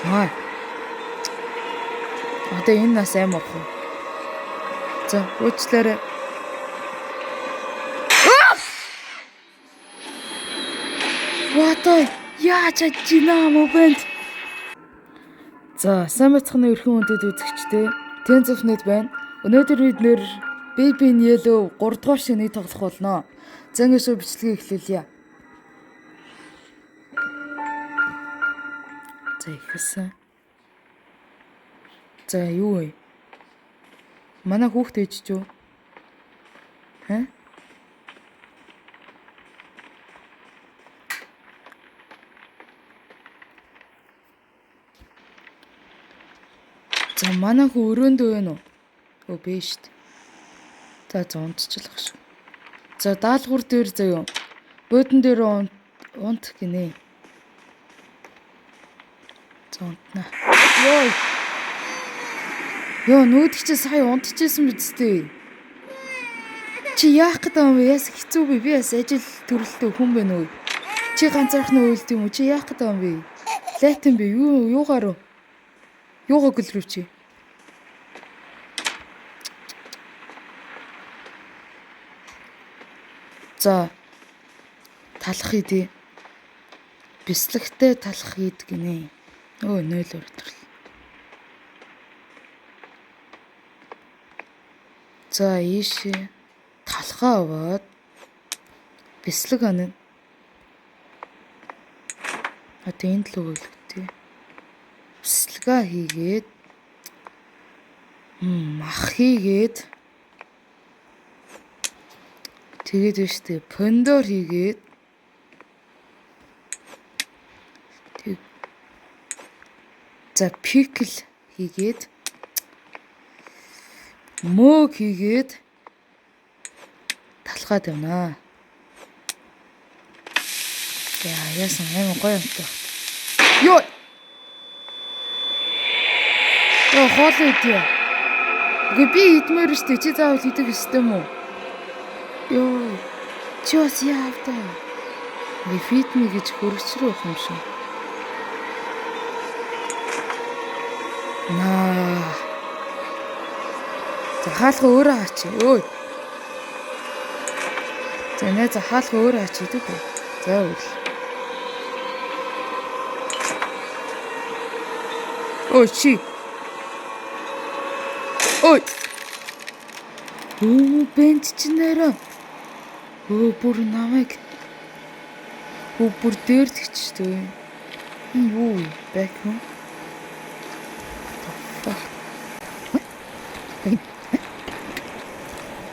Маа. Одоо энэ нас аим авах уу? За, уучлаарай. Ватай, яаж ажина момент. За, сайн бацхан өрхөн үндэд үзэгчтэй Тэнцэфнэт байна. Өнөөдөр бид нэр Baby in Yellow 3 дугаар шигнийг тоглох болно. За, ингээд шоу бичлэгээ эхлүүлье. За, ихсэн. За, юу вэ? Манай хүүхд ээж ч юу? Ха? За, манай хүү өрөөндөө байна уу? Өө, бэ штт. За, унтчихлах шүү. За, даалгавар дээр заяа. Буудан дээр унт гинэ. За, унтна. Йой. Йоо, нүүдх чи сая унтчихсэн биз дээ. Чи яах гэдэг юм бэ? Яс хэцүү би. Би яс ажил төрөлтөө хүн байна уу? Чи ганцаархан уйлд юм уу? Чи яах гэдэг юм бэ? Лайтан би юугаар юугаа гэлрүү чи? За, талах идэ. Бислэгтэй талах ид гинэ. Өө, 0 өдрөл. За, ийшээ талхаа аваад бислэг анаа. Одоо энд л өгөлтэй. Бислэгээ хийгээд мах хийгээд тэгээд өштэй помидор хийгээд за пикл хийгээд мөг хийгээд талхаад явнаа. Яасан амар гоё юмтай. Йоо. Оо хоол идэ. Гэ би идмээр штэ чи заавал идэх ёстой юм уу? Йоо. Чи бас яавда. Би фитми гэж хөргөчрөө юм шиг. Наа. За хаалга өөрөө хаач. Өө. За нэ за хаалга өөрөө хаач идэг үү? За үл. Ой чи. Ой. Бэнт чи нэрэ. Бүр намайг. Бүр дээр тэгчтэй. Юу бэк хөө.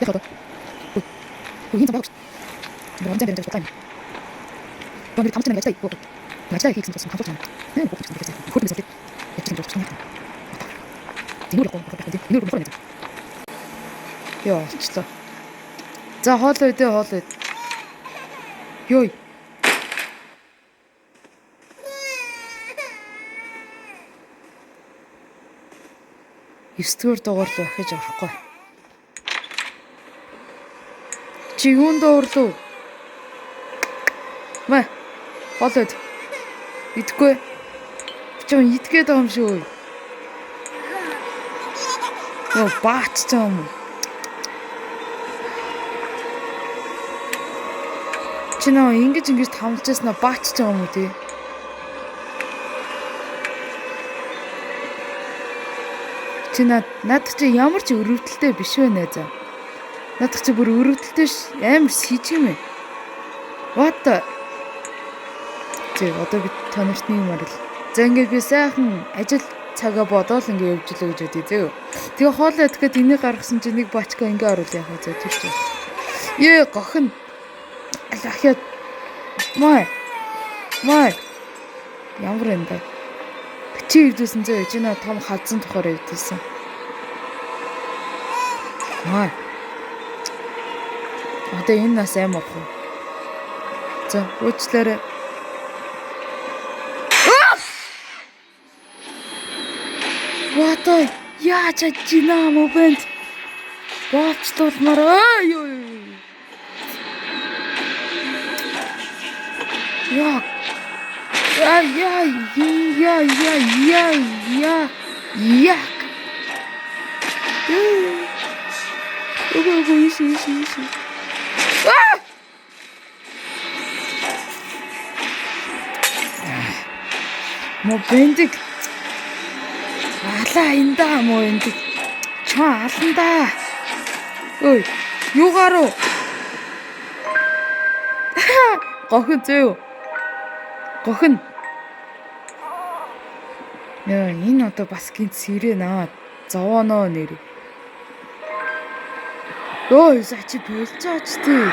яхаа. Үгүй замаа. Бонзаа бэнтэй байна. Бонзаа тамч нэг ажтай. Ажтай хийх гэсэн комфорт байна. Нэг бүх зүйл хийх. Хөрөг зүйл. Яцсан зүйл чинь. Динур яг комфорт байна. Динур комфорт байна. Яа, очлоо. За хоол өдөө хоол өд. Йой. Эсдгээр дугаар л ахиж авахгүй. Чи юунд дуурлуу? Мэ. Хоол өд. Идэхгүй. Чи идгээд байгаа юм шүү. Оо баач чам. Чи нөө ингэж тамлж яснаа баач чам юм уу тий? Чи над чи ямар ч өрөвдөлтэй биш вэ нэ за. Надад чи бүр өрөвдөлтэй амар сижим ээ. What? Чи одоо би тонорчны юмар л. За ингээд би сайхан ажил цагаа бодоол ингээд явж лөө гэж үдээ зөө. Тэгээ хоол ядгээд энийг гаргасан чи нэг бачка ингээд оруулаа яхаа зөө тэр чи. Ээ гохин. Ахяа. Май. Ямар энэ бэ? Чи ивдүүлсэн зөө. Чи нөө том хадсан тухаар ивдүүлсэн. Май. Одоо энэ нас аим авах уу? За, уучлаарай. Ватай, яаж ажина момент. Боочлуулмаар. Ой. Яа. Як. Иши. Мо бэндэг. Алаа энэ мо энэ. Чаа аланда. Ой, юугаар уу? Гохин зөө. Гохин. Яа, энэ одоо бас гинт сэрээ наваад зовооноо нэр. Ой, зачи болцооч тий.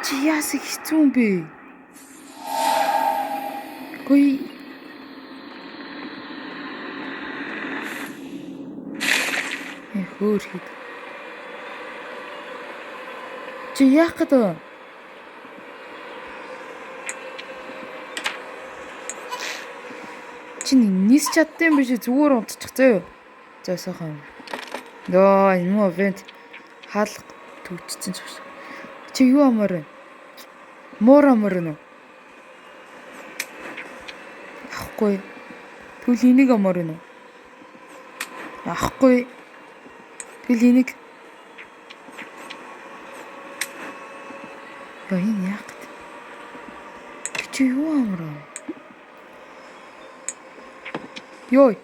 Чи яасыг хэцүү юм бэ? Гүй. Хөөр хэд. Чи яах гэдэг вэ? Чи нис чадсан биш зүгээр унтчих зөө. За сайхан. Нөө энэ муу вент хаалга төвчсөн ч биш. Чи юу амаар вэ? Муур амаар вэ? Ахгүй. Тэгвэл энийг амаар вэ? Ахгүй. Тэгвэл энийг. Яа энэ яах вэ? Чи юу амаар вэ? Йой.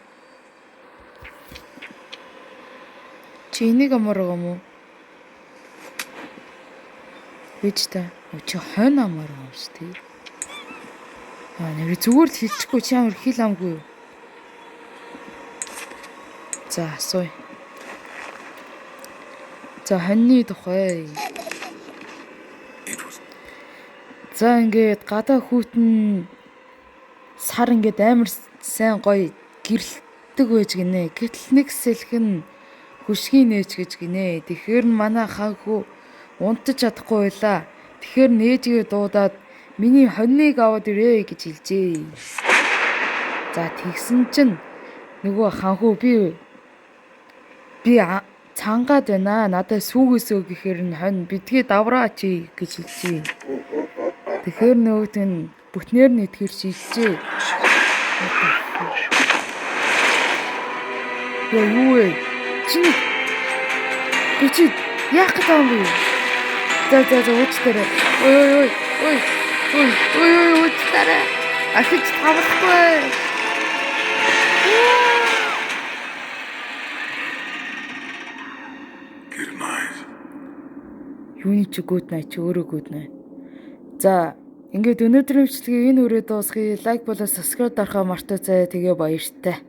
Чи энийг амар байгаа юм уу? Вэж та. Чи хойно амар байгаа юм шүү дээ. Нэр зүгээр л хэлчихгүй чи амар хэл амгүй юу? За асууя. За хоньны тухай. За ингээд гадаа хүүтэн сар ингээд амар сайн гоё гэрэлтдэг байж гинэ. Гэтэл нэг сэлхэн хөшгийн нээж гэж гинэ. Тэгэхээр манай ханхүү унтаж чадахгүй байла. Тэгэхээр нээжгээ дуудаад миний хоньныг аваад ирээ гэж хэлжээ. За тэгсэн чинь нөгөө ханхүү би цангаад байна. Надад сүүгээсөө гэхээр нь хонь битгий давраач гэж хэлжээ. Тэгэхээр нөгөөт нь бүтнээр нь итгэр шийджээ. Яа юу вэ? Чи яах гэж байгаа юм бэ? За уучлаарай. Ой, уучлаарай. Ахиж тавлахгүй. Юуны ч гүйтнэ чи өөрөө гүйтнэ. За ингээд өнөөдрийн бичлэгийг энэ хүрээ дуусгая. Лайк болоо subscribe дарахаа мартаа заа. Тэгээ баяртай.